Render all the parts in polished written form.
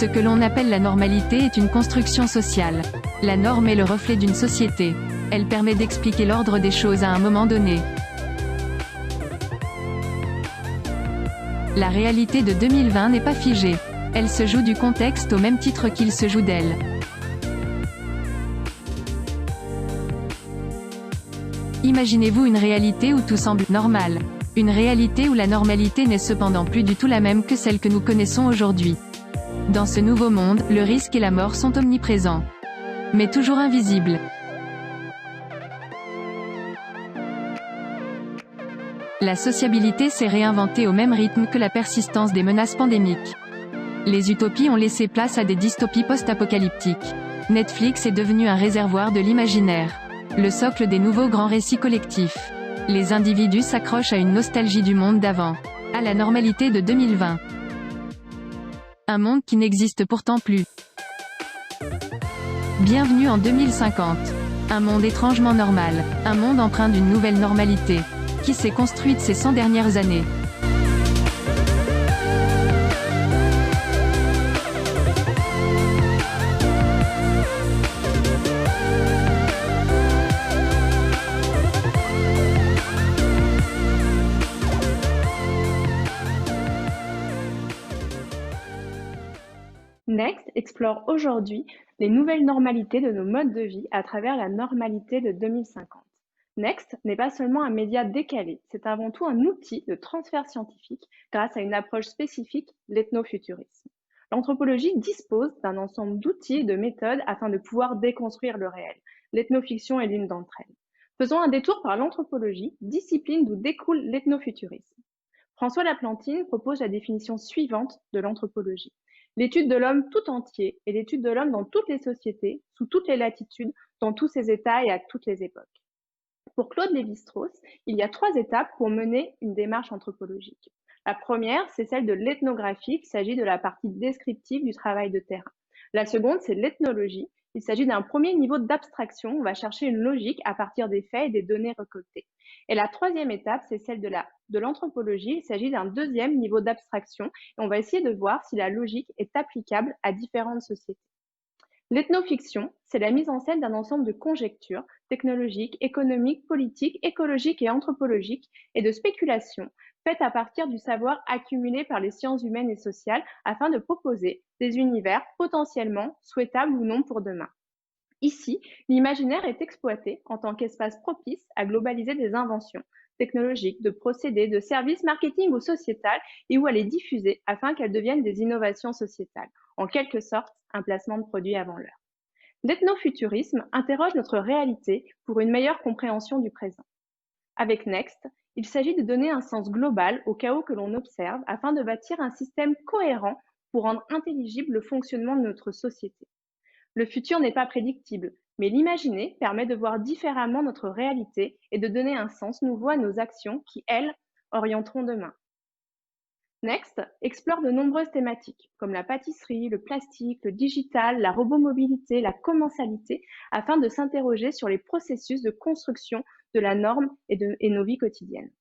Ce que l'on appelle la normalité est une construction sociale. La norme est le reflet d'une société. Elle permet d'expliquer l'ordre des choses à un moment donné. La réalité de 2020 n'est pas figée. Elle se joue du contexte au même titre qu'il se joue d'elle. Imaginez-vous une réalité où tout semble normal. Une réalité où la normalité n'est cependant plus du tout la même que celle que nous connaissons aujourd'hui. Dans ce nouveau monde, le risque et la mort sont omniprésents. Mais toujours invisibles. La sociabilité s'est réinventée au même rythme que la persistance des menaces pandémiques. Les utopies ont laissé place à des dystopies post-apocalyptiques. Netflix est devenu un réservoir de l'imaginaire. Le socle des nouveaux grands récits collectifs. Les individus s'accrochent à une nostalgie du monde d'avant. À la normalité de 2020. Un monde qui n'existe pourtant plus. Bienvenue en 2050. Un monde étrangement normal. Un monde empreint d'une nouvelle normalité. Qui s'est construite ces 100 dernières années. Next explore aujourd'hui les nouvelles normalités de nos modes de vie à travers la normalité de 2050. Next n'est pas seulement un média décalé, c'est avant tout un outil de transfert scientifique grâce à une approche spécifique, l'ethnofuturisme. L'anthropologie dispose d'un ensemble d'outils et de méthodes afin de pouvoir déconstruire le réel. L'ethnofiction est l'une d'entre elles. Faisons un détour par l'anthropologie, discipline d'où découle l'ethnofuturisme. François Laplantine propose la définition suivante de l'anthropologie. L'étude de l'homme tout entier est l'étude de l'homme dans toutes les sociétés, sous toutes les latitudes, dans tous ses états et à toutes les époques. Pour Claude Lévi-Strauss, il y a 3 étapes pour mener une démarche anthropologique. La première, c'est celle de l'ethnographie, il s'agit de la partie descriptive du travail de terrain. La seconde, c'est l'ethnologie, il s'agit d'un premier niveau d'abstraction, on va chercher une logique à partir des faits et des données récoltées. Et la troisième étape, c'est celle de l'anthropologie, il s'agit d'un deuxième niveau d'abstraction, et on va essayer de voir si la logique est applicable à différentes sociétés. L'ethnofiction, c'est la mise en scène d'un ensemble de conjectures technologiques, économiques, politiques, écologiques et anthropologiques et de spéculations faites à partir du savoir accumulé par les sciences humaines et sociales afin de proposer des univers potentiellement souhaitables ou non pour demain. Ici, l'imaginaire est exploité en tant qu'espace propice à globaliser des inventions technologiques, de procédés, de services marketing ou sociétales et où à les diffuser afin qu'elles deviennent des innovations sociétales. En quelque sorte, un placement de produit avant l'heure. L'ethnofuturisme interroge notre réalité pour une meilleure compréhension du présent. Avec Next, il s'agit de donner un sens global au chaos que l'on observe afin de bâtir un système cohérent pour rendre intelligible le fonctionnement de notre société. Le futur n'est pas prédictible, mais l'imaginer permet de voir différemment notre réalité et de donner un sens nouveau à nos actions qui, elles, orienteront demain. Next explore de nombreuses thématiques, comme la pâtisserie, le plastique, le digital, la robomobilité, la commensalité, afin de s'interroger sur les processus de construction de la norme et nos vies quotidiennes.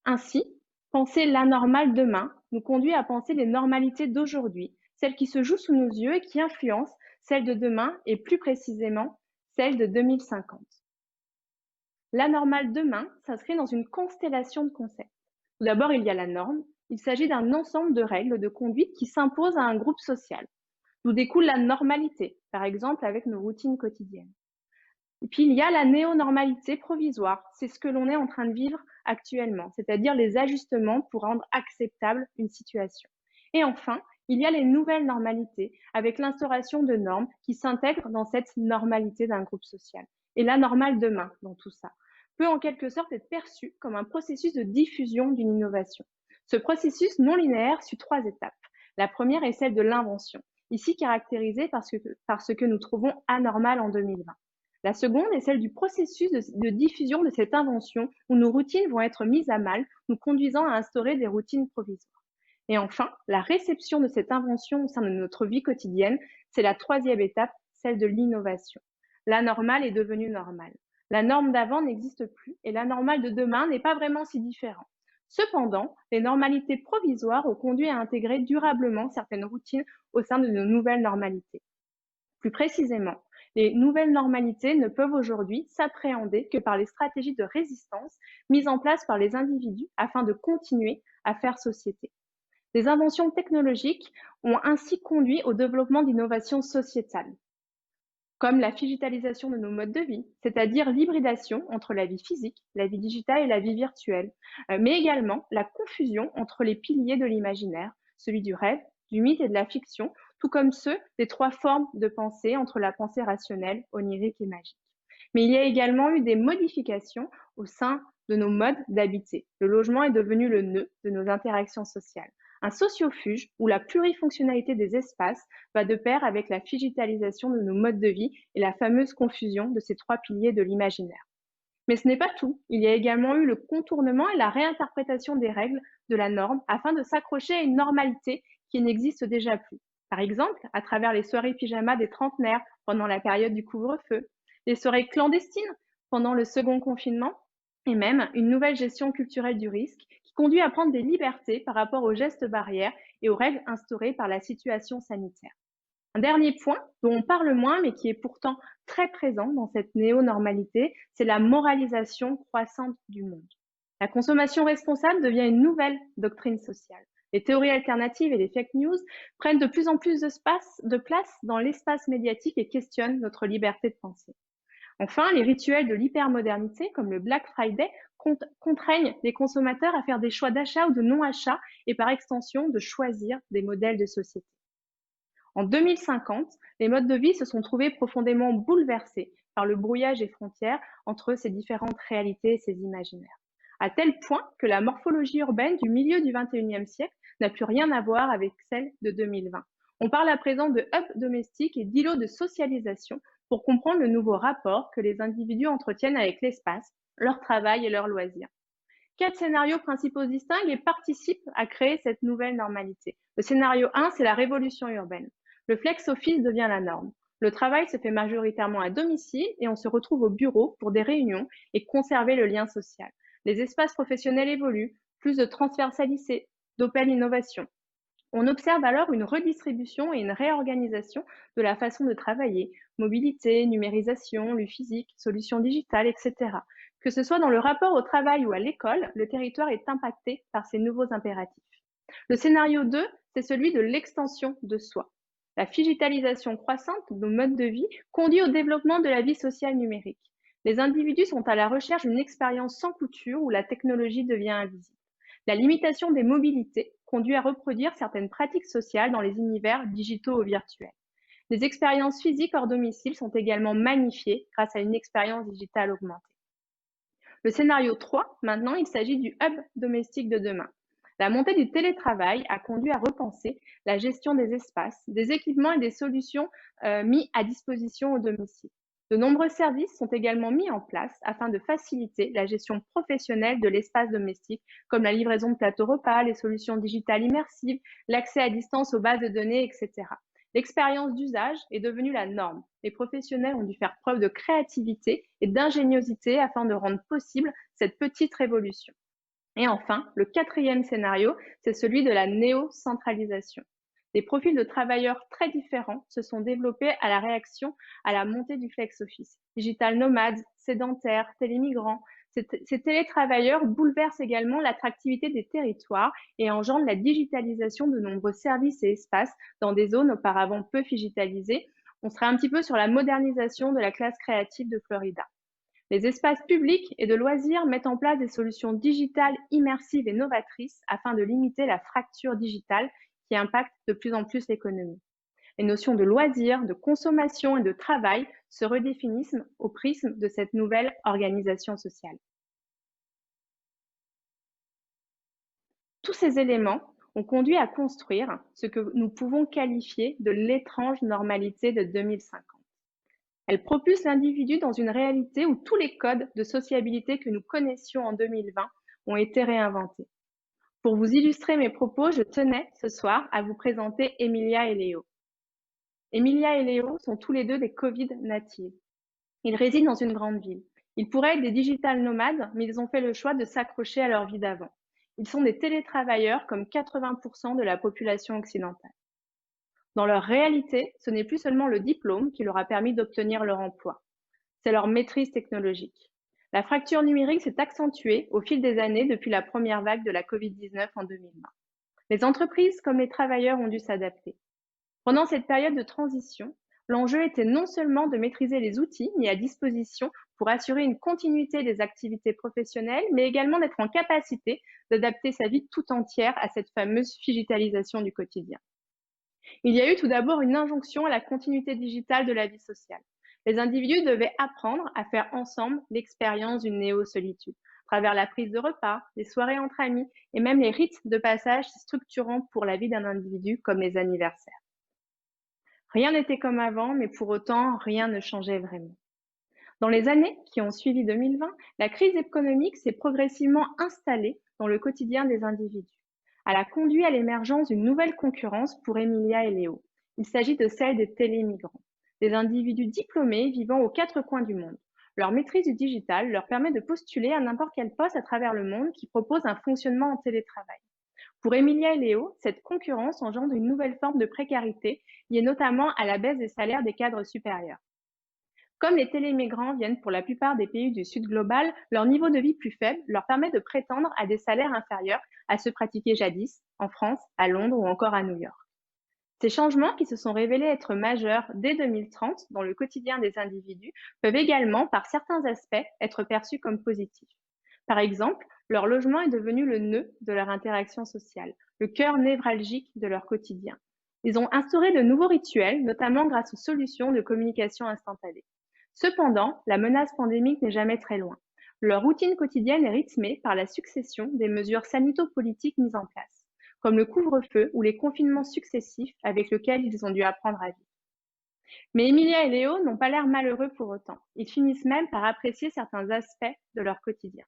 Ainsi, penser l'anormal demain nous conduit à penser les normalités d'aujourd'hui, celles qui se jouent sous nos yeux et qui influencent celles de demain et plus précisément celles de 2050. L'anormal demain s'inscrit dans une constellation de concepts. Tout d'abord, il y a la norme. Il s'agit d'un ensemble de règles de conduite qui s'imposent à un groupe social, d'où découle la normalité, par exemple avec nos routines quotidiennes. Et puis il y a la néonormalité provisoire, c'est ce que l'on est en train de vivre actuellement, c'est-à-dire les ajustements pour rendre acceptable une situation. Et enfin, il y a les nouvelles normalités, avec l'instauration de normes qui s'intègrent dans cette normalité d'un groupe social. Et la normale demain, dans tout ça, peut en quelque sorte être perçue comme un processus de diffusion d'une innovation. Ce processus non linéaire suit 3 étapes. La première est celle de l'invention, ici caractérisée par ce que nous trouvons anormal en 2020. La seconde est celle du processus de diffusion de cette invention où nos routines vont être mises à mal, nous conduisant à instaurer des routines provisoires. Et enfin, la réception de cette invention au sein de notre vie quotidienne, c'est la troisième étape, celle de l'innovation. L'anormal est devenu normal. La norme d'avant n'existe plus et l'anormal de demain n'est pas vraiment si différent. Cependant, les normalités provisoires ont conduit à intégrer durablement certaines routines au sein de nos nouvelles normalités. Plus précisément, les nouvelles normalités ne peuvent aujourd'hui s'appréhender que par les stratégies de résistance mises en place par les individus afin de continuer à faire société. Les inventions technologiques ont ainsi conduit au développement d'innovations sociétales, comme la digitalisation de nos modes de vie, c'est-à-dire l'hybridation entre la vie physique, la vie digitale et la vie virtuelle, mais également la confusion entre les piliers de l'imaginaire, celui du rêve, du mythe et de la fiction, tout comme ceux des trois formes de pensée entre la pensée rationnelle, onirique et magique. Mais il y a également eu des modifications au sein de nos modes d'habiter. Le logement est devenu le nœud de nos interactions sociales. Un sociofuge, où la plurifonctionnalité des espaces va de pair avec la digitalisation de nos modes de vie et la fameuse confusion de ces trois piliers de l'imaginaire. Mais ce n'est pas tout. Il y a également eu le contournement et la réinterprétation des règles de la norme afin de s'accrocher à une normalité qui n'existe déjà plus. Par exemple, à travers les soirées pyjama des trentenaires pendant la période du couvre-feu, les soirées clandestines pendant le second confinement, et même une nouvelle gestion culturelle du risque qui conduit à prendre des libertés par rapport aux gestes barrières et aux règles instaurées par la situation sanitaire. Un dernier point dont on parle moins, mais qui est pourtant très présent dans cette néo-normalité, c'est la moralisation croissante du monde. La consommation responsable devient une nouvelle doctrine sociale. Les théories alternatives et les fake news prennent de plus en plus de place dans l'espace médiatique et questionnent notre liberté de penser. Enfin, les rituels de l'hypermodernité, comme le Black Friday, contraignent les consommateurs à faire des choix d'achat ou de non-achat et par extension de choisir des modèles de société. En 2050, les modes de vie se sont trouvés profondément bouleversés par le brouillage des frontières entre ces différentes réalités et ces imaginaires, à tel point que la morphologie urbaine du milieu du XXIe siècle n'a plus rien à voir avec celle de 2020. On parle à présent de hubs domestiques et d'îlots de socialisation pour comprendre le nouveau rapport que les individus entretiennent avec l'espace, leur travail et leurs loisirs. 4 scénarios principaux distinguent et participent à créer cette nouvelle normalité. Le scénario 1, c'est la révolution urbaine. Le flex office devient la norme. Le travail se fait majoritairement à domicile et on se retrouve au bureau pour des réunions et conserver le lien social. Les espaces professionnels évoluent, plus de transversalité, d'open innovation. On observe alors une redistribution et une réorganisation de la façon de travailler, mobilité, numérisation, lieu physique, solutions digitales, etc. Que ce soit dans le rapport au travail ou à l'école, le territoire est impacté par ces nouveaux impératifs. Le scénario 2, c'est celui de l'extension de soi. La digitalisation croissante de nos modes de vie conduit au développement de la vie sociale numérique. Les individus sont à la recherche d'une expérience sans couture où la technologie devient invisible. La limitation des mobilités conduit à reproduire certaines pratiques sociales dans les univers digitaux ou virtuels. Les expériences physiques hors domicile sont également magnifiées grâce à une expérience digitale augmentée. Le scénario 3, maintenant, il s'agit du hub domestique de demain. La montée du télétravail a conduit à repenser la gestion des espaces, des équipements et des solutions mis à disposition au domicile. De nombreux services sont également mis en place afin de faciliter la gestion professionnelle de l'espace domestique, comme la livraison de plateaux repas, les solutions digitales immersives, l'accès à distance aux bases de données, etc. L'expérience d'usage est devenue la norme. Les professionnels ont dû faire preuve de créativité et d'ingéniosité afin de rendre possible cette petite révolution. Et enfin, le quatrième scénario, c'est celui de la néo-centralisation. Des profils de travailleurs très différents se sont développés à la réaction à la montée du flex office. Digital nomades, sédentaires, télémigrants, ces télétravailleurs bouleversent également l'attractivité des territoires et engendrent la digitalisation de nombreux services et espaces dans des zones auparavant peu digitalisées. On serait un petit peu sur la modernisation de la classe créative de Florida. Les espaces publics et de loisirs mettent en place des solutions digitales immersives et novatrices afin de limiter la fracture digitale qui impacte de plus en plus l'économie. Les notions de loisirs, de consommation et de travail se redéfinissent au prisme de cette nouvelle organisation sociale. Tous ces éléments ont conduit à construire ce que nous pouvons qualifier de l'étrange normalité de 2050. Elle propulse l'individu dans une réalité où tous les codes de sociabilité que nous connaissions en 2020 ont été réinventés. Pour vous illustrer mes propos, je tenais ce soir à vous présenter Emilia et Léo. Emilia et Léo sont tous les deux des Covid natives. Ils résident dans une grande ville. Ils pourraient être des digital nomades, mais ils ont fait le choix de s'accrocher à leur vie d'avant. Ils sont des télétravailleurs comme 80% de la population occidentale. Dans leur réalité, ce n'est plus seulement le diplôme qui leur a permis d'obtenir leur emploi, c'est leur maîtrise technologique. La fracture numérique s'est accentuée au fil des années depuis la première vague de la Covid-19 en 2020. Les entreprises comme les travailleurs ont dû s'adapter. Pendant cette période de transition, l'enjeu était non seulement de maîtriser les outils mis à disposition pour assurer une continuité des activités professionnelles, mais également d'être en capacité d'adapter sa vie tout entière à cette fameuse digitalisation du quotidien. Il y a eu tout d'abord une injonction à la continuité digitale de la vie sociale. Les individus devaient apprendre à faire ensemble l'expérience d'une néo-solitude, à travers la prise de repas, les soirées entre amis et même les rites de passage structurants pour la vie d'un individu comme les anniversaires. Rien n'était comme avant, mais pour autant, rien ne changeait vraiment. Dans les années qui ont suivi 2020, la crise économique s'est progressivement installée dans le quotidien des individus. Elle a conduit à l'émergence d'une nouvelle concurrence pour Emilia et Léo. Il s'agit de celle des télémigrants, des individus diplômés vivant aux quatre coins du monde. Leur maîtrise du digital leur permet de postuler à n'importe quel poste à travers le monde qui propose un fonctionnement en télétravail. Pour Emilia et Léo, cette concurrence engendre une nouvelle forme de précarité liée notamment à la baisse des salaires des cadres supérieurs. Comme les télémigrants viennent pour la plupart des pays du Sud global, leur niveau de vie plus faible leur permet de prétendre à des salaires inférieurs à ceux pratiqués jadis en France, à Londres ou encore à New York. Ces changements, qui se sont révélés être majeurs dès 2030 dans le quotidien des individus, peuvent également, par certains aspects, être perçus comme positifs. Par exemple, leur logement est devenu le nœud de leur interaction sociale, le cœur névralgique de leur quotidien. Ils ont instauré de nouveaux rituels, notamment grâce aux solutions de communication instantanée. Cependant, la menace pandémique n'est jamais très loin. Leur routine quotidienne est rythmée par la succession des mesures sanito-politiques mises en place, comme le couvre-feu ou les confinements successifs avec lesquels ils ont dû apprendre à vivre. Mais Emilia et Léo n'ont pas l'air malheureux pour autant. Ils finissent même par apprécier certains aspects de leur quotidien.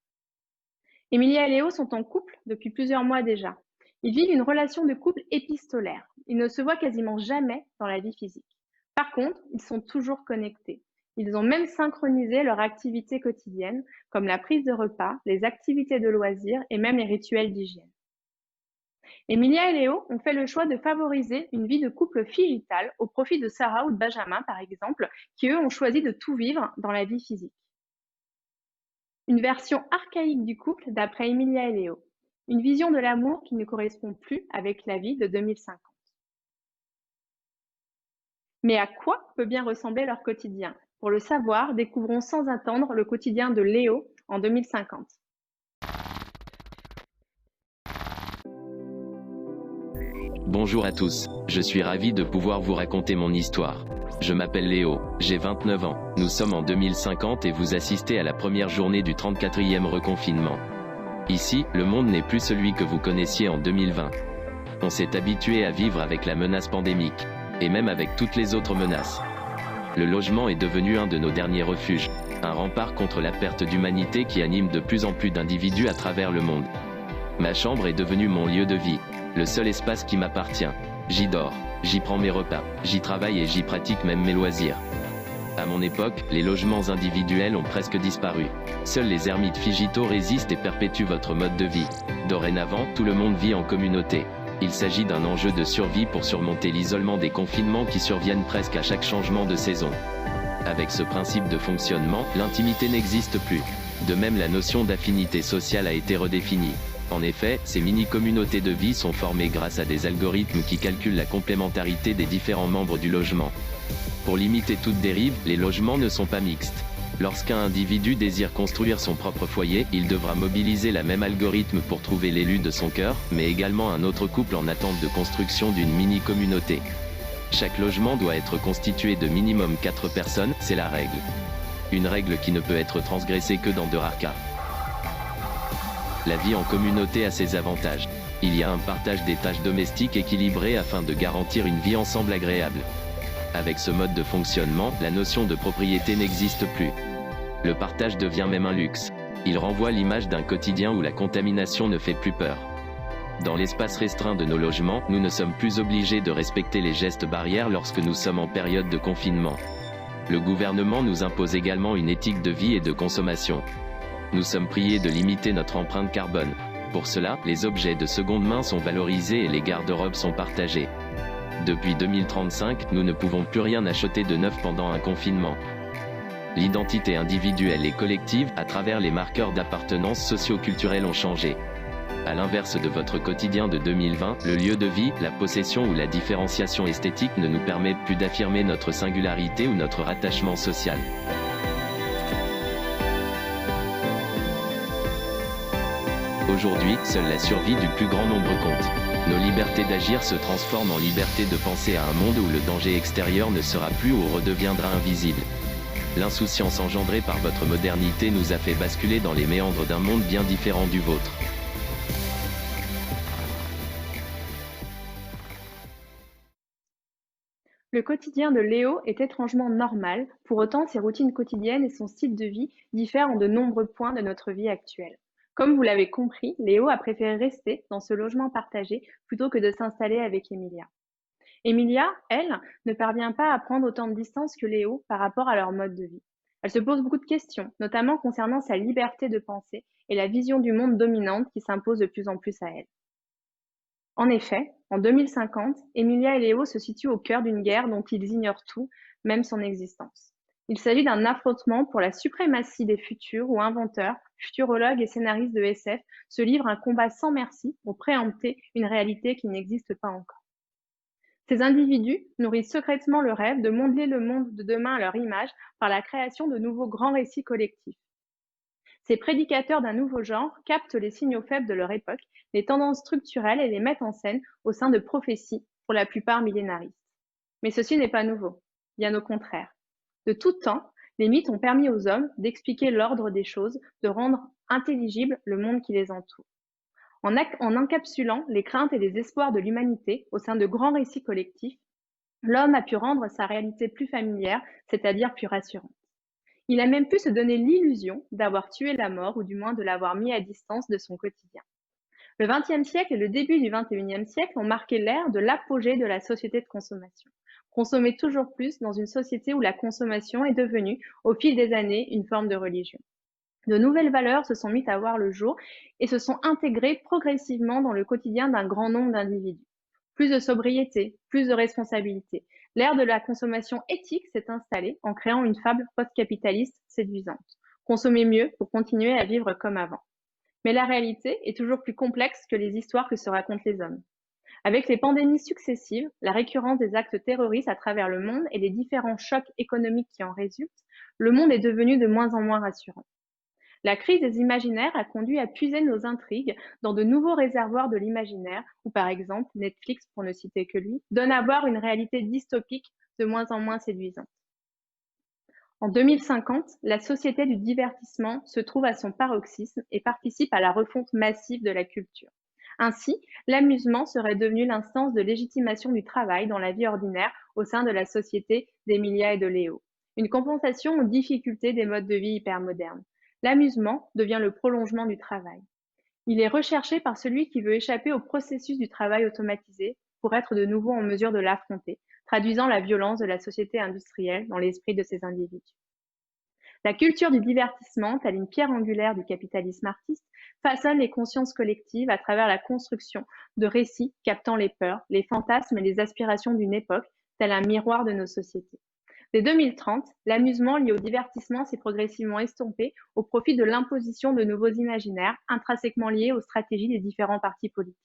Emilia et Léo sont en couple depuis plusieurs mois déjà. Ils vivent une relation de couple épistolaire. Ils ne se voient quasiment jamais dans la vie physique. Par contre, ils sont toujours connectés. Ils ont même synchronisé leurs activités quotidiennes, comme la prise de repas, les activités de loisirs et même les rituels d'hygiène. Emilia et Léo ont fait le choix de favoriser une vie de couple digital au profit de Sarah ou de Benjamin, par exemple, qui eux ont choisi de tout vivre dans la vie physique. Une version archaïque du couple d'après Emilia et Léo. Une vision de l'amour qui ne correspond plus avec la vie de 2050. Mais à quoi peut bien ressembler leur quotidien? Pour le savoir, découvrons sans attendre le quotidien de Léo en 2050. Bonjour à tous, je suis ravi de pouvoir vous raconter mon histoire. Je m'appelle Léo, j'ai 29 ans, nous sommes en 2050 et vous assistez à la première journée du 34e reconfinement. Ici, le monde n'est plus celui que vous connaissiez en 2020. On s'est habitué à vivre avec la menace pandémique, et même avec toutes les autres menaces. Le logement est devenu un de nos derniers refuges, un rempart contre la perte d'humanité qui anime de plus en plus d'individus à travers le monde. Ma chambre est devenue mon lieu de vie, le seul espace qui m'appartient. J'y dors, j'y prends mes repas, j'y travaille et j'y pratique même mes loisirs. À mon époque, les logements individuels ont presque disparu. Seuls les ermites digitaux résistent et perpétuent votre mode de vie. Dorénavant, tout le monde vit en communauté. Il s'agit d'un enjeu de survie pour surmonter l'isolement des confinements qui surviennent presque à chaque changement de saison. Avec ce principe de fonctionnement, l'intimité n'existe plus. De même, la notion d'affinité sociale a été redéfinie. En effet, ces mini-communautés de vie sont formées grâce à des algorithmes qui calculent la complémentarité des différents membres du logement. Pour limiter toute dérive, les logements ne sont pas mixtes. Lorsqu'un individu désire construire son propre foyer, il devra mobiliser la même algorithme pour trouver l'élu de son cœur, mais également un autre couple en attente de construction d'une mini-communauté. Chaque logement doit être constitué de minimum 4 personnes, c'est la règle. Une règle qui ne peut être transgressée que dans de rares cas. La vie en communauté a ses avantages. Il y a un partage des tâches domestiques équilibré afin de garantir une vie ensemble agréable. Avec ce mode de fonctionnement, la notion de propriété n'existe plus. Le partage devient même un luxe. Il renvoie l'image d'un quotidien où la contamination ne fait plus peur. Dans l'espace restreint de nos logements, nous ne sommes plus obligés de respecter les gestes barrières lorsque nous sommes en période de confinement. Le gouvernement nous impose également une éthique de vie et de consommation. Nous sommes priés de limiter notre empreinte carbone. Pour cela, les objets de seconde main sont valorisés et les garde-robes sont partagés. Depuis 2035, nous ne pouvons plus rien acheter de neuf pendant un confinement. L'identité individuelle et collective, à travers les marqueurs d'appartenance socio-culturelle, ont changé. À l'inverse de votre quotidien de 2020, le lieu de vie, la possession ou la différenciation esthétique ne nous permet plus d'affirmer notre singularité ou notre rattachement social. Aujourd'hui, seule la survie du plus grand nombre compte. Nos libertés d'agir se transforment en liberté de penser à un monde où le danger extérieur ne sera plus ou redeviendra invisible. L'insouciance engendrée par votre modernité nous a fait basculer dans les méandres d'un monde bien différent du vôtre. Le quotidien de Léo est étrangement normal, pour autant ses routines quotidiennes et son style de vie diffèrent en de nombreux points de notre vie actuelle. Comme vous l'avez compris, Léo a préféré rester dans ce logement partagé plutôt que de s'installer avec Emilia. Emilia, elle, ne parvient pas à prendre autant de distance que Léo par rapport à leur mode de vie. Elle se pose beaucoup de questions, notamment concernant sa liberté de penser et la vision du monde dominante qui s'impose de plus en plus à elle. En effet, en 2050, Emilia et Léo se situent au cœur d'une guerre dont ils ignorent tout, même son existence. Il s'agit d'un affrontement pour la suprématie des futurs où inventeurs, futurologues et scénaristes de SF se livrent un combat sans merci pour préempter une réalité qui n'existe pas encore. Ces individus nourrissent secrètement le rêve de modeler le monde de demain à leur image par la création de nouveaux grands récits collectifs. Ces prédicateurs d'un nouveau genre captent les signaux faibles de leur époque, les tendances structurelles et les mettent en scène au sein de prophéties, pour la plupart millénaristes. Mais ceci n'est pas nouveau, bien au contraire. De tout temps, les mythes ont permis aux hommes d'expliquer l'ordre des choses, de rendre intelligible le monde qui les entoure. En encapsulant les craintes et les espoirs de l'humanité au sein de grands récits collectifs, l'homme a pu rendre sa réalité plus familière, c'est-à-dire plus rassurante. Il a même pu se donner l'illusion d'avoir tué la mort ou du moins de l'avoir mis à distance de son quotidien. Le XXe siècle et le début du XXIe siècle ont marqué l'ère de l'apogée de la société de consommation. Consommer toujours plus dans une société où la consommation est devenue, au fil des années, une forme de religion. De nouvelles valeurs se sont mises à voir le jour et se sont intégrées progressivement dans le quotidien d'un grand nombre d'individus. Plus de sobriété, plus de responsabilité. L'ère de la consommation éthique s'est installée en créant une fable post-capitaliste séduisante. Consommer mieux pour continuer à vivre comme avant. Mais la réalité est toujours plus complexe que les histoires que se racontent les hommes. Avec les pandémies successives, la récurrence des actes terroristes à travers le monde et les différents chocs économiques qui en résultent, le monde est devenu de moins en moins rassurant. La crise des imaginaires a conduit à puiser nos intrigues dans de nouveaux réservoirs de l'imaginaire, où par exemple Netflix, pour ne citer que lui, donne à voir une réalité dystopique de moins en moins séduisante. En 2050, la société du divertissement se trouve à son paroxysme et participe à la refonte massive de la culture. Ainsi, l'amusement serait devenu l'instance de légitimation du travail dans la vie ordinaire au sein de la société d'Emilia et de Léo. Une compensation aux difficultés des modes de vie hypermodernes. L'amusement devient le prolongement du travail. Il est recherché par celui qui veut échapper au processus du travail automatisé pour être de nouveau en mesure de l'affronter, traduisant la violence de la société industrielle dans l'esprit de ces individus. La culture du divertissement, telle une pierre angulaire du capitalisme artiste, façonne les consciences collectives à travers la construction de récits captant les peurs, les fantasmes et les aspirations d'une époque, tel un miroir de nos sociétés. Dès 2030, l'amusement lié au divertissement s'est progressivement estompé au profit de l'imposition de nouveaux imaginaires intrinsèquement liés aux stratégies des différents partis politiques.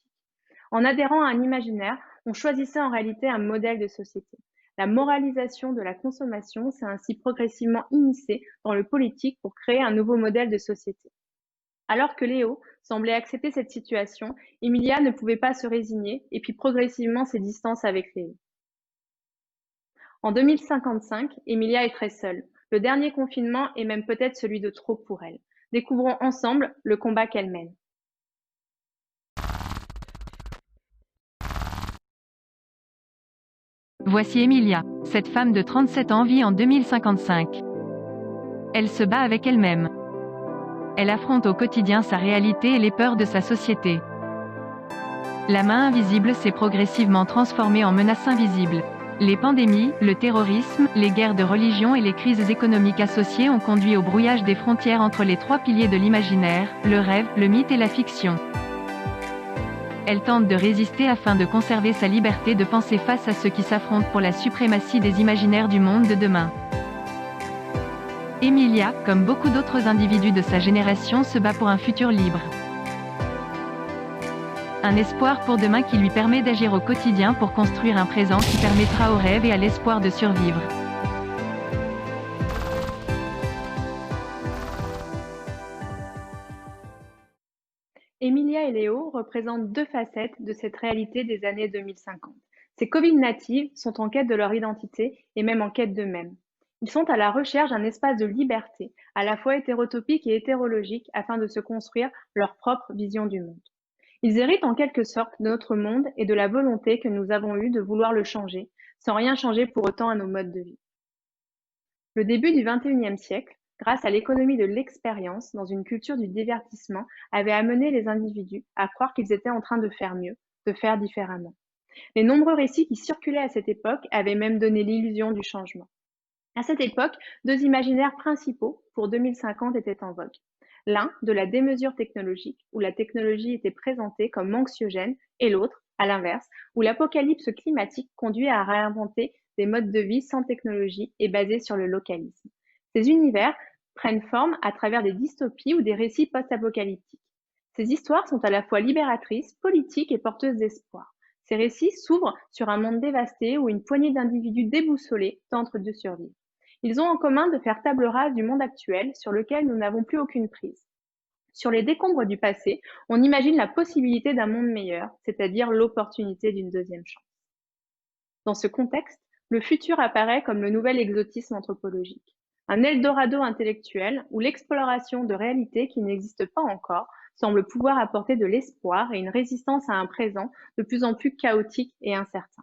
En adhérant à un imaginaire, on choisissait en réalité un modèle de société. La moralisation de la consommation s'est ainsi progressivement immiscée dans le politique pour créer un nouveau modèle de société. Alors que Léo semblait accepter cette situation, Emilia ne pouvait pas se résigner et puis progressivement ses distances avec Léo. En 2055, Emilia est très seule. Le dernier confinement est même peut-être celui de trop pour elle. Découvrons ensemble le combat qu'elle mène. Voici Emilia. Cette femme de 37 ans vit en 2055. Elle se bat avec elle-même. Elle affronte au quotidien sa réalité et les peurs de sa société. La main invisible s'est progressivement transformée en menace invisible. Les pandémies, le terrorisme, les guerres de religion et les crises économiques associées ont conduit au brouillage des frontières entre les trois piliers de l'imaginaire, le rêve, le mythe et la fiction. Elle tente de résister afin de conserver sa liberté de penser face à ceux qui s'affrontent pour la suprématie des imaginaires du monde de demain. Emilia, comme beaucoup d'autres individus de sa génération, se bat pour un futur libre. Un espoir pour demain qui lui permet d'agir au quotidien pour construire un présent qui permettra aux rêves et à l'espoir de survivre. Emilia et Léo représentent deux facettes de cette réalité des années 2050. Ces Covid natives sont en quête de leur identité et même en quête d'eux-mêmes. Ils sont à la recherche d'un espace de liberté, à la fois hétérotopique et hétérologique, afin de se construire leur propre vision du monde. Ils héritent en quelque sorte de notre monde et de la volonté que nous avons eue de vouloir le changer, sans rien changer pour autant à nos modes de vie. Le début du XXIe siècle, grâce à l'économie de l'expérience dans une culture du divertissement, avait amené les individus à croire qu'ils étaient en train de faire mieux, de faire différemment. Les nombreux récits qui circulaient à cette époque avaient même donné l'illusion du changement. À cette époque, deux imaginaires principaux pour 2050 étaient en vogue. L'un, de la démesure technologique, où la technologie était présentée comme anxiogène, et l'autre, à l'inverse, où l'apocalypse climatique conduit à réinventer des modes de vie sans technologie et basés sur le localisme. Ces univers prennent forme à travers des dystopies ou des récits post-apocalyptiques. Ces histoires sont à la fois libératrices, politiques et porteuses d'espoir. Ces récits s'ouvrent sur un monde dévasté où une poignée d'individus déboussolés tentent de survivre. Ils ont en commun de faire table rase du monde actuel sur lequel nous n'avons plus aucune prise. Sur les décombres du passé, on imagine la possibilité d'un monde meilleur, c'est-à-dire l'opportunité d'une deuxième chance. Dans ce contexte, le futur apparaît comme le nouvel exotisme anthropologique, un Eldorado intellectuel où l'exploration de réalités qui n'existent pas encore semble pouvoir apporter de l'espoir et une résistance à un présent de plus en plus chaotique et incertain.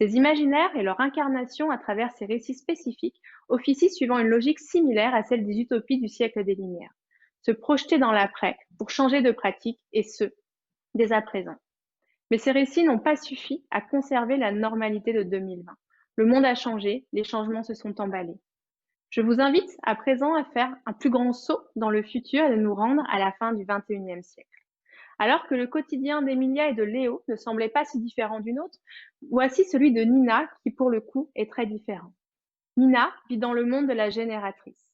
Ces imaginaires et leur incarnation à travers ces récits spécifiques officient suivant une logique similaire à celle des utopies du siècle des Lumières. Se projeter dans l'après pour changer de pratique et ce, dès à présent. Mais ces récits n'ont pas suffi à conserver la normalité de 2020. Le monde a changé, les changements se sont emballés. Je vous invite à présent à faire un plus grand saut dans le futur et de nous rendre à la fin du XXIe siècle. Alors que le quotidien d'Emilia et de Léo ne semblait pas si différent du nôtre, voici celui de Nina qui, pour le coup, est très différent. Nina vit dans le monde de la génératrice.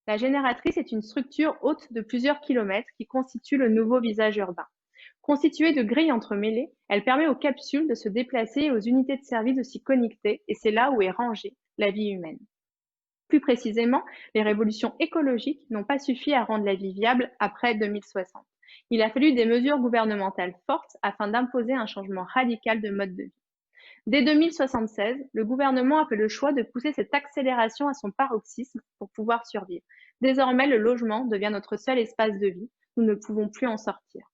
La génératrice est une structure haute de plusieurs kilomètres qui constitue le nouveau visage urbain. Constituée de grilles entremêlées, elle permet aux capsules de se déplacer et aux unités de service de s'y connecter, et c'est là où est rangée la vie humaine. Plus précisément, les révolutions écologiques n'ont pas suffi à rendre la vie viable après 2060. Il a fallu des mesures gouvernementales fortes afin d'imposer un changement radical de mode de vie. Dès 2076, le gouvernement a fait le choix de pousser cette accélération à son paroxysme pour pouvoir survivre. Désormais, le logement devient notre seul espace de vie. Nous ne pouvons plus en sortir.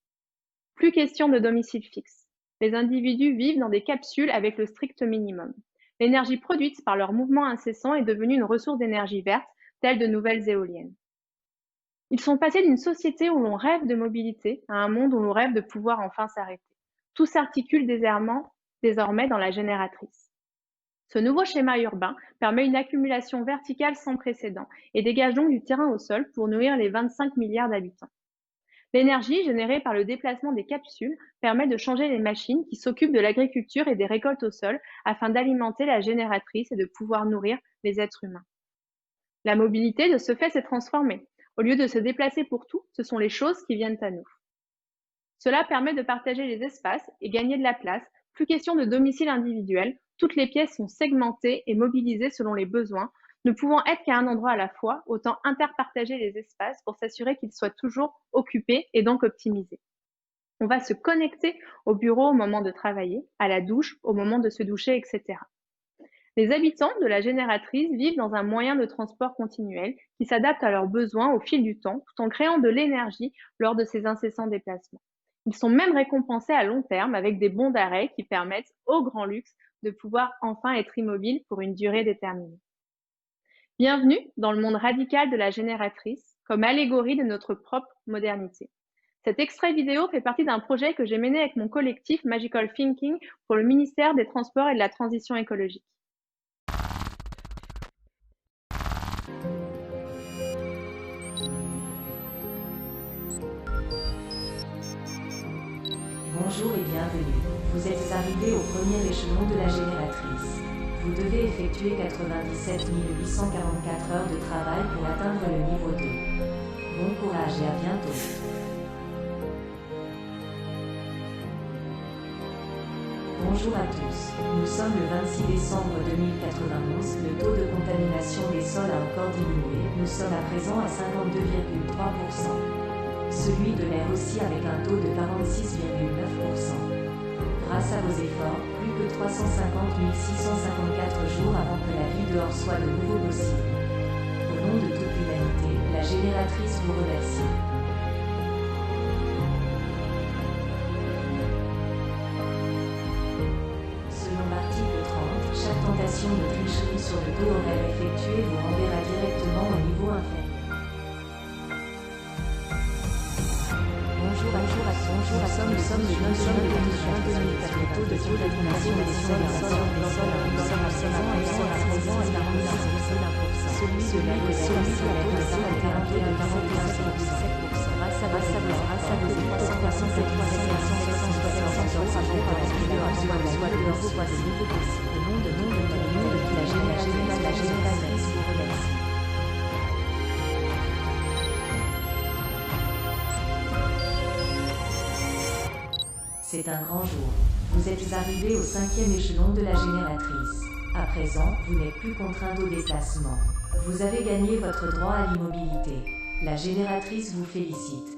Plus question de domicile fixe. Les individus vivent dans des capsules avec le strict minimum. L'énergie produite par leur mouvement incessant est devenue une ressource d'énergie verte, telle de nouvelles éoliennes. Ils sont passés d'une société où l'on rêve de mobilité à un monde où l'on rêve de pouvoir enfin s'arrêter. Tout s'articule désormais dans la génératrice. Ce nouveau schéma urbain permet une accumulation verticale sans précédent et dégage donc du terrain au sol pour nourrir les 25 milliards d'habitants. L'énergie générée par le déplacement des capsules permet de changer les machines qui s'occupent de l'agriculture et des récoltes au sol afin d'alimenter la génératrice et de pouvoir nourrir les êtres humains. La mobilité, de ce fait, s'est transformée. Au lieu de se déplacer pour tout, ce sont les choses qui viennent à nous. Cela permet de partager les espaces et gagner de la place. Plus question de domicile individuel, toutes les pièces sont segmentées et mobilisées selon les besoins. Ne pouvant être qu'à un endroit à la fois, autant interpartager les espaces pour s'assurer qu'ils soient toujours occupés et donc optimisés. On va se connecter au bureau au moment de travailler, à la douche au moment de se doucher, etc. Les habitants de la génératrice vivent dans un moyen de transport continuel qui s'adapte à leurs besoins au fil du temps tout en créant de l'énergie lors de ces incessants déplacements. Ils sont même récompensés à long terme avec des bons d'arrêt qui permettent au grand luxe de pouvoir enfin être immobile pour une durée déterminée. Bienvenue dans le monde radical de la génératrice comme allégorie de notre propre modernité. Cet extrait vidéo fait partie d'un projet que j'ai mené avec mon collectif Magical Thinking pour le ministère des Transports et de la Transition écologique. Bonjour et bienvenue. bienvenue. Vous êtes arrivé au premier échelon de la génératrice. Vous devez effectuer 97 844 heures de travail pour atteindre le niveau 2. Bon courage et à bientôt. Bonjour à tous. Nous sommes le 26 décembre 2091. Le taux de contamination des sols a encore diminué. Nous sommes à présent à 52,3%. Celui de l'air aussi avec un taux de 46,9%. Grâce à vos efforts, plus que 350 654 jours avant que la vie dehors soit de nouveau possible. Au nom de toute l'humanité, la génératrice vous remercie. Selon l'article 30, chaque tentation de tricherie sur le taux horaire effectué vous renverra directement au niveau inférieur. Bonjour à tous, nous sommes le 9 juin 2004. Le taux de contamination des sols est à présent à 46,1%. Celui de l'air est à un taux de 41,7%. Grâce à vos efforts, 377 Au nom de la génératrice vous remercie. C'est un grand jour. Vous êtes arrivé au 5e échelon de la génératrice. À présent, vous n'êtes plus contraint au déplacement. Vous avez gagné votre droit à l'immobilité. La génératrice vous félicite.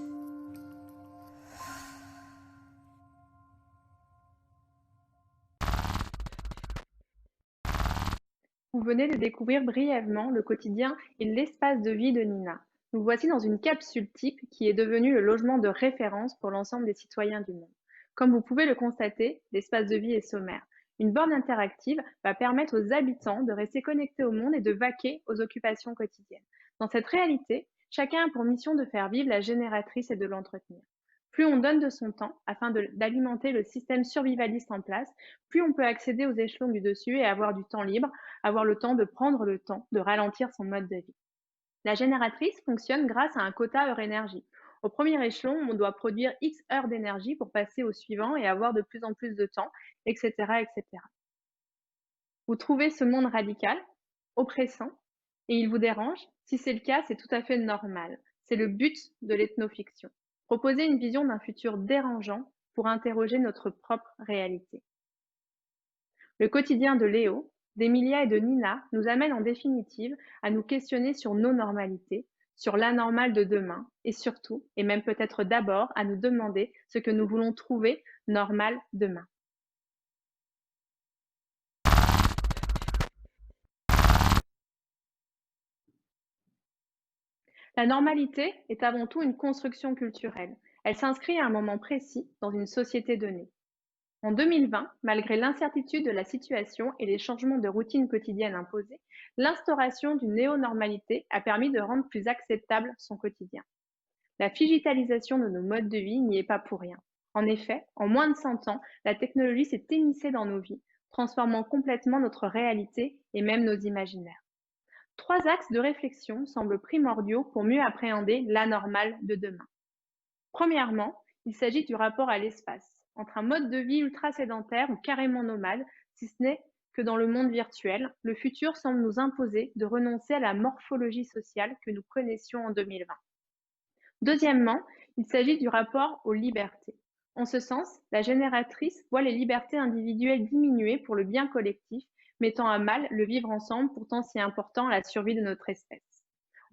Vous venez de découvrir brièvement le quotidien et l'espace de vie de Nina. Nous voici dans une capsule type qui est devenue le logement de référence pour l'ensemble des citoyens du monde. Comme vous pouvez le constater, l'espace de vie est sommaire. Une borne interactive va permettre aux habitants de rester connectés au monde et de vaquer aux occupations quotidiennes. Dans cette réalité, chacun a pour mission de faire vivre la génératrice et de l'entretenir. Plus on donne de son temps afin d'alimenter le système survivaliste en place, plus on peut accéder aux échelons du dessus et avoir du temps libre, avoir le temps de prendre le temps de ralentir son mode de vie. La génératrice fonctionne grâce à un quota heure énergie. Au premier échelon, on doit produire X heures d'énergie pour passer au suivant et avoir de plus en plus de temps, etc., etc. Vous trouvez ce monde radical, oppressant, et il vous dérange? Si c'est le cas, c'est tout à fait normal. C'est le but de l'ethnofiction. Proposer une vision d'un futur dérangeant pour interroger notre propre réalité. Le quotidien de Léo, d'Emilia et de Nina nous amène en définitive à nous questionner sur nos normalités, sur l'anormal de demain et surtout, et même peut-être d'abord, à nous demander ce que nous voulons trouver normal demain. La normalité est avant tout une construction culturelle. Elle s'inscrit à un moment précis dans une société donnée. En 2020, malgré l'incertitude de la situation et les changements de routine quotidienne imposés, l'instauration d'une néo-normalité a permis de rendre plus acceptable son quotidien. La digitalisation de nos modes de vie n'y est pas pour rien. En effet, en moins de 100 ans, la technologie s'est émissée dans nos vies, transformant complètement notre réalité et même nos imaginaires. 3 axes de réflexion semblent primordiaux pour mieux appréhender l'anormal de demain. Premièrement, il s'agit du rapport à l'espace, entre un mode de vie ultra-sédentaire ou carrément nomade, si ce n'est que dans le monde virtuel, le futur semble nous imposer de renoncer à la morphologie sociale que nous connaissions en 2020. Deuxièmement, il s'agit du rapport aux libertés. En ce sens, la génératrice voit les libertés individuelles diminuer pour le bien collectif, mettant à mal le vivre ensemble pourtant si important à la survie de notre espèce.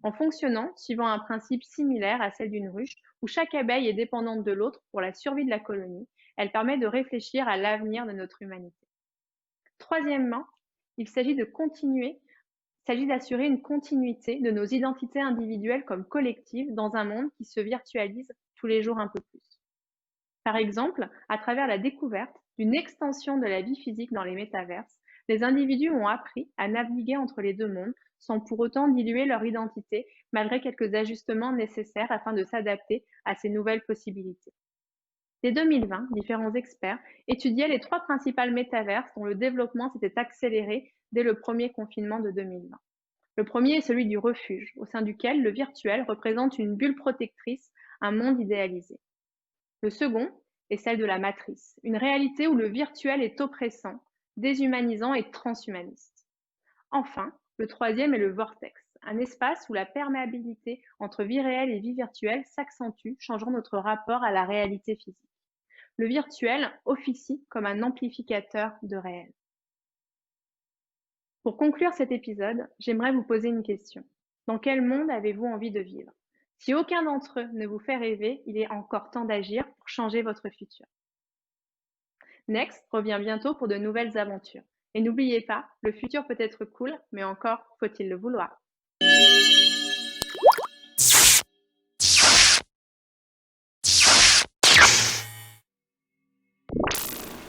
En fonctionnant suivant un principe similaire à celle d'une ruche, où chaque abeille est dépendante de l'autre pour la survie de la colonie, elle permet de réfléchir à l'avenir de notre humanité. Troisièmement, il s'agit d'assurer une continuité de nos identités individuelles comme collectives dans un monde qui se virtualise tous les jours un peu plus. Par exemple, à travers la découverte d'une extension de la vie physique dans les métaverses, les individus ont appris à naviguer entre les deux mondes sans pour autant diluer leur identité malgré quelques ajustements nécessaires afin de s'adapter à ces nouvelles possibilités. Dès 2020, différents experts étudiaient les 3 principales métaverses dont le développement s'était accéléré dès le premier confinement de 2020. Le premier est celui du refuge, au sein duquel le virtuel représente une bulle protectrice, un monde idéalisé. Le second est celle de la matrice, une réalité où le virtuel est oppressant, déshumanisant et transhumaniste. Enfin, le troisième est le vortex, un espace où la perméabilité entre vie réelle et vie virtuelle s'accentue, changeant notre rapport à la réalité physique. Le virtuel officie comme un amplificateur de réel. Pour conclure cet épisode, j'aimerais vous poser une question. Dans quel monde avez-vous envie de vivre? Si aucun d'entre eux ne vous fait rêver, il est encore temps d'agir pour changer votre futur. Next revient bientôt pour de nouvelles aventures. Et n'oubliez pas, le futur peut être cool, mais encore faut-il le vouloir.